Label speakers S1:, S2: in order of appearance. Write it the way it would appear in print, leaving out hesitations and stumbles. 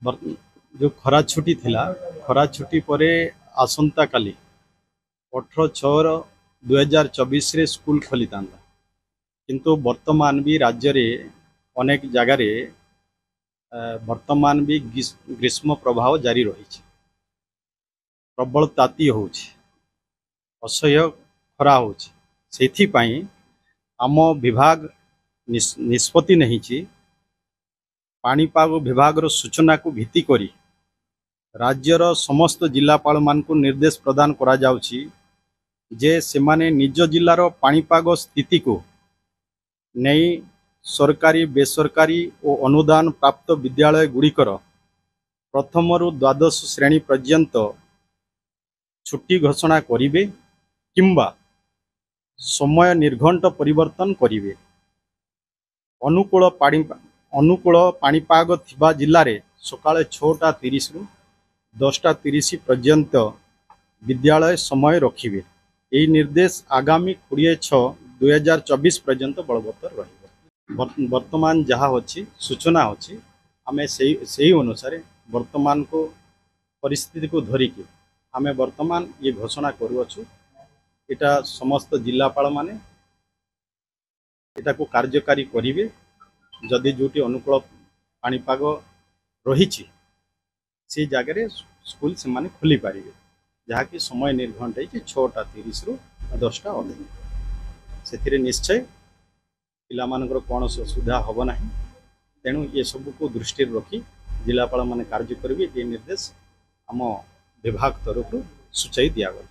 S1: जो खरा छुट्टी थिला खरा छुट्टी परे आसंता काली 18/6/2024 रे स्कूल खोली था किंतु वर्तमान भी राज्य रे अनेक जगार वर्तमान भी ग्रीष्म प्रभाव जारी रही प्रबल ताती हो असह्य खरा हो आम विभाग निष्पत्ति नहीं पाणीपाग विभाग सूचना को भित्ति करी राज्यर समस्त जिलापाल मान को निर्देश प्रदान करा जाउछि जे सेमाने निज जिलार पाणीपाग स्थिति को नहीं सरकारी बेसरकारी और अनुदान प्राप्त विद्यालय गुड़िकर प्रथम रु द्वादश श्रेणी पर्यंत छुट्टी घोषणा करिवे किंबा समय निर्घंट परिवर्तन करिवे। अनुकूल पाणीपाग थिबा जिल्ला रे सकाळे 6:30 रु 10:30 पर्यंत विद्यालय समय रखिवे। यही निर्देश आगामी 20/6/2024 पर्यंत बलवत्तर रहिबो। वर्तमान जहाँ अच्छी सूचना अच्छी आम से अनुसार वर्तमान को परिस्थिति को धरिकी आम वर्तमान ये घोषणा करुअछु। एटा समस्त जिलापाल माने एटा को कार्यकारी करिवे जदि जोटी अनुकूल पाणीपाग रही से जगह स्कूल से माने खोली पारिबे जहाँकि समय निर्घंट है 6:30 रु 10:30 से निश्चय पिला मानकर कौन असुविधा हम ना तेणु ये सब को दृष्टि रखी जिलापाल माने कार्य करेंगे ये निर्देश आम विभाग तरफ सूचाई दिया गया।